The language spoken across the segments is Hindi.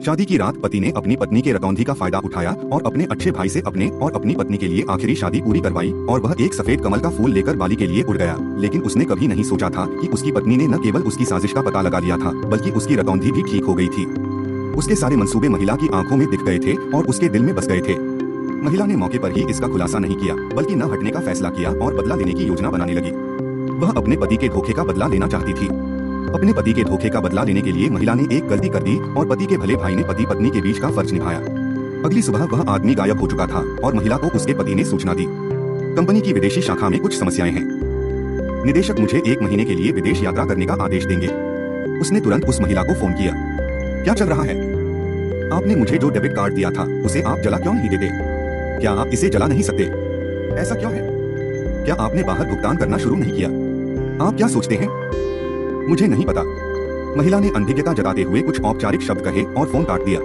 शादी की रात पति ने अपनी पत्नी के रतौंधी का फायदा उठाया और अपने अच्छे भाई से अपने और अपनी पत्नी के लिए आखिरी शादी पूरी करवाई और वह एक सफेद कमल का फूल लेकर बाली के लिए उड़ गया। लेकिन उसने कभी नहीं सोचा था कि उसकी पत्नी ने न केवल उसकी साजिश का पता लगा लिया था बल्कि उसकी रतौंधी भी ठीक हो गई थी। उसके सारे मंसूबे महिला की आंखों में दिख गए थे और उसके दिल में बस गए थे। महिला ने मौके पर ही इसका खुलासा नहीं किया बल्कि न हटने का फैसला किया और बदला लेने की योजना बनाने लगी। वह अपने पति के धोखे का बदला लेना चाहती थी। अपने पति के धोखे का बदला लेने के लिए महिला ने एक गलती कर दी और पति के भले भाई ने पति पत्नी के बीच का फर्ज निभाया। अगली सुबह वह आदमी गायब हो चुका था और महिला को उसके पति ने सूचना दी। कंपनी की विदेशी शाखा में कुछ समस्याएं हैं। निदेशक मुझे 1 महीने के लिए विदेश यात्रा करने का आदेश देंगे। उसने तुरंत उस महिला को फोन किया। क्या चल रहा है? आपने मुझे जो डेबिट कार्ड दिया था उसे आप जला क्यों नहीं देते? क्या आप इसे जला नहीं सकते? ऐसा क्यों है? क्या आपने बाहर भुगतान करना शुरू नहीं किया? आप क्या सोचते हैं? मुझे नहीं पता। महिला ने अनभिज्ञता जताते हुए कुछ औपचारिक शब्द कहे और फोन काट दिया।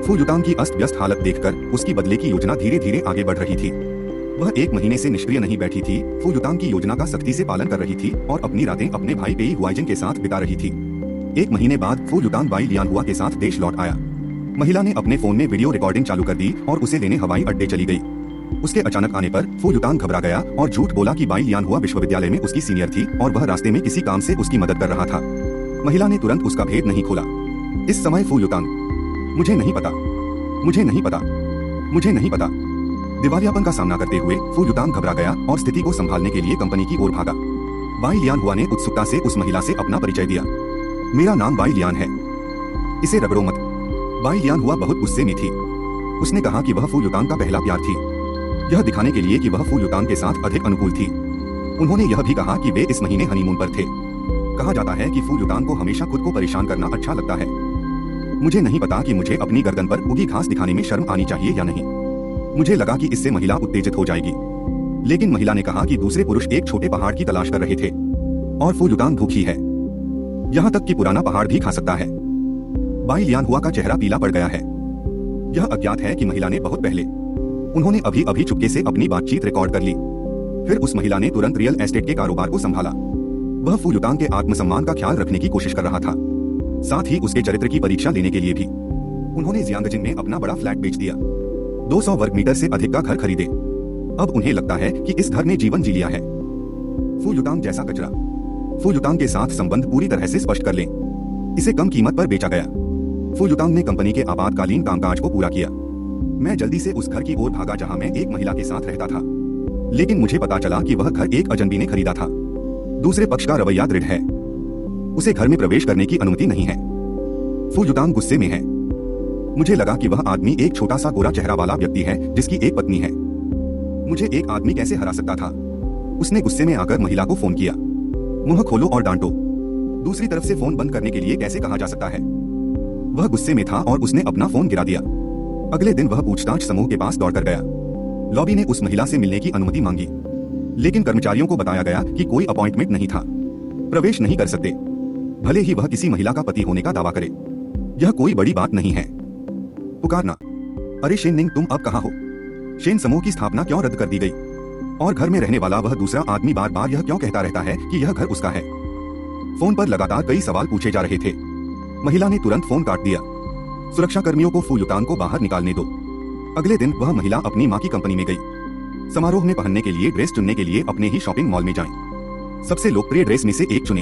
फू युतांग की अस्त व्यस्त हालत देखकर उसकी बदले की योजना धीरे धीरे आगे बढ़ रही थी। वह 1 महीने से निष्क्रिय नहीं बैठी थी। फू युतांग की योजना का सख्ती से पालन कर रही थी और अपनी रातें अपने भाई पेई हुआइजिन के साथ बिता रही थी। 1 महीने बाद फू युतांग बाई लियानहुआ के साथ देश लौट आया। महिला ने अपने फोन में वीडियो रिकॉर्डिंग चालू कर दी और उसे लेने हवाई अड्डे चली गई। उसके अचानक आने पर फू युतांग घबरा गया और झूठ बोला कि बाई लियानहुआ विश्वविद्यालय में उसकी सीनियर थी और वह रास्ते में किसी काम से उसकी मदद कर रहा था। महिला ने तुरंत उसका भेद नहीं खोला। इस समय फू युतांग, मुझे नहीं पता, मुझे नहीं पता, मुझे नहीं पता। दिवालियापन का सामना करते हुए फू युतांग घबरा गया और स्थिति को संभालने के लिए कंपनी की ओर भागा। बाई लियानहुआ ने उत्सुकता से उस महिला से अपना परिचय दिया। मेरा नाम बाई लियान है, इसे रगड़ो मत। बाई लियानहुआ बहुत गुस्से में थी। उसने कहा कि वह फू युतांग का पहला प्यार थी, यह दिखाने के लिए कि वह फू युतांग के साथ अधिक अनुकूल थी। उन्होंने यह भी कहा कि वे इस महीने हनीमून पर थे। कहा जाता है कि फू युतांग को हमेशा खुद को परेशान करना अच्छा लगता है। मुझे नहीं पता कि मुझे अपनी गर्दन पर उगी घास दिखाने में शर्म आनी चाहिए या नहीं। मुझे लगा कि इससे महिला उत्तेजित हो जाएगी, लेकिन महिला ने कहा कि दूसरे पुरुष एक छोटे पहाड़ की तलाश कर रहे थे और फू युतांग भूखी है, यहाँ तक कि पुराना पहाड़ भी खा सकता है। बाई लियानहुआ का चेहरा पीला पड़ गया है। यह अज्ञात है कि महिला ने बहुत पहले, उन्होंने अभी अभी चुपके से अपनी बातचीत रिकॉर्ड कर ली। फिर उस महिला ने तुरंत रियल एस्टेट के कारोबार को संभाला। वह फू युतांग के आत्मसम्मान का ख्याल रखने की कोशिश कर रहा था, साथ ही उसके चरित्र की परीक्षा लेने के लिए भी। उन्होंने जियांगजिन में अपना बड़ा फ्लैट बेच दिया, 200 वर्ग मीटर से अधिक का घर खरीदे। अब उन्हें लगता है कि इस घर ने जीवन जी लिया है। फू युतांग जैसा कचरा। फू युतांग के साथ संबंध पूरी तरह से स्पष्ट कर लें। इसे कम कीमत पर बेचा गया। फू युतांग ने कंपनी के आपातकालीन कामकाज को पूरा किया। मैं जल्दी से उस घर की ओर भागा जहां मैं एक महिला के साथ रहता था, लेकिन मुझे पता चला कि वह घर एक अजनबी ने खरीदा था। दूसरे पक्ष का रवैया दृढ़ है, उसे घर में प्रवेश करने की अनुमति नहीं है। फू युतांग गुस्से में है। मुझे लगा कि वह आदमी एक छोटा सा गोरा चेहरा वाला व्यक्ति है जिसकी एक पत्नी है। मुझे एक आदमी कैसे हरा सकता था? उसने गुस्से में आकर महिला को फोन किया। मुंह खोलो और डांटो। दूसरी तरफ से फोन बंद करने के लिए कैसे कहा जा सकता है? वह गुस्से में था और उसने अपना फोन गिरा दिया। अगले दिन वह पूछताछ समूह के पास दौड़कर गया। लॉबी ने उस महिला से मिलने की अनुमति मांगी, लेकिन कर्मचारियों को बताया गया कि कोई अपॉइंटमेंट नहीं था, प्रवेश नहीं कर सकते, भले ही वह किसी महिला का पति होने का दावा करे। यह कोई बड़ी बात नहीं है। पुकारना, अरे शेन निंग, तुम अब कहाँ हो? शेन समूह की स्थापना क्यों रद्द कर दी गई? और घर में रहने वाला वह दूसरा आदमी बार बार यह क्यों कहता रहता है कि यह घर उसका है? फोन पर लगातार कई सवाल पूछे जा रहे थे। महिला ने तुरंत फोन काट दिया। सुरक्षा कर्मियों को फू युतांग को बाहर निकालने दो। अगले दिन वह महिला अपनी मां की कंपनी में गई। समारोह में पहनने के लिए ड्रेस चुनने के लिए अपने ही शॉपिंग मॉल में जाएं। सबसे लोकप्रिय ड्रेस में से एक चुने।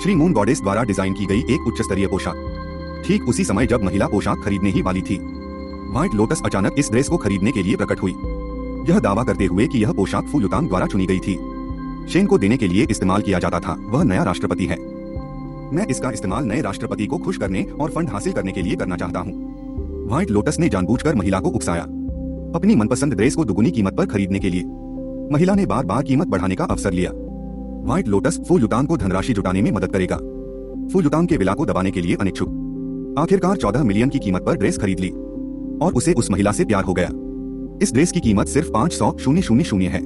श्री मून गॉडेस द्वारा डिजाइन की गई एक उच्च स्तरीय पोशाक। ठीक उसी समय जब महिला पोशाक खरीदने ही वाली थी, व्हाइट लोटस अचानक इस ड्रेस को खरीदने के लिए प्रकट हुई, यह दावा करते हुए कि यह पोशाक फू युतांग द्वारा चुनी गई थी। शेन को देने के लिए इस्तेमाल किया जाता था, वह नया राष्ट्रपति है। मैं इसका इस्तेमाल नए राष्ट्रपति को खुश करने और फंड हासिल करने के लिए करना चाहता हूँ। व्हाइट लोटस ने जानबूझकर महिला को उकसाया, अपनी मनपसंद ड्रेस को दुगुनी कीमत पर खरीदने के लिए। महिला ने बार बार कीमत बढ़ाने का अवसर लिया। व्हाइट लोटस फू युतांग को धनराशि जुटाने में मदद करेगा। फू युतांग के विला को दबाने के लिए अनिच्छुक। आखिरकार 14 मिलियन की कीमत पर ड्रेस खरीद ली और उसे उस महिला से प्यार हो गया। इस ड्रेस की कीमत सिर्फ 500,000 है।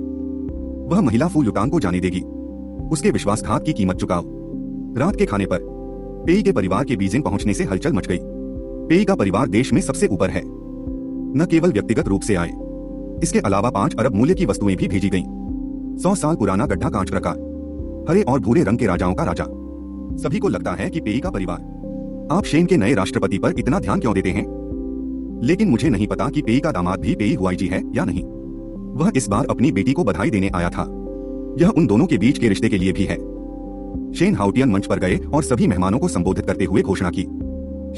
वह महिला फू युतांग को जाने देगी। उसके विश्वासघात की कीमत चुकाओ। रात के खाने पर पेई के परिवार के बीजिंग पहुंचने से हलचल मच गई। पेई का परिवार देश में सबसे ऊपर है, न केवल व्यक्तिगत रूप से आए, इसके अलावा 5 अरब मूल्य की वस्तुएं भी भेजी गईं। 100 साल पुराना गड्ढा कांच का, हरे और भूरे रंग के राजाओं का राजा। सभी को लगता है कि पेई का परिवार आप शेन के नए राष्ट्रपति पर इतना ध्यान क्यों देते हैं? लेकिन मुझे नहीं पता कि पेई का दामाद भी पेई हुआईजी है या नहीं। वह इस बार अपनी बेटी को बधाई देने आया था। यह उन दोनों के बीच के रिश्ते के लिए भी है। शेन हाउटियन मंच पर गए और सभी मेहमानों को संबोधित करते हुए घोषणा की।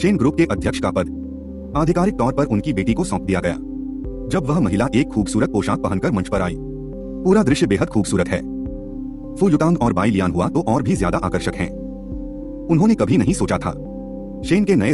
शेन ग्रुप के अध्यक्ष का पद आधिकारिक तौर पर उनकी बेटी को सौंप दिया गया। जब वह महिला एक खूबसूरत पोशाक पहनकर मंच पर आई, पूरा दृश्य बेहद खूबसूरत है। फु युतांग और बाई लियान हुआ तो और भी ज्यादा आकर्षक हैं। उन्होंने कभी नहीं सोचा था शेन के नए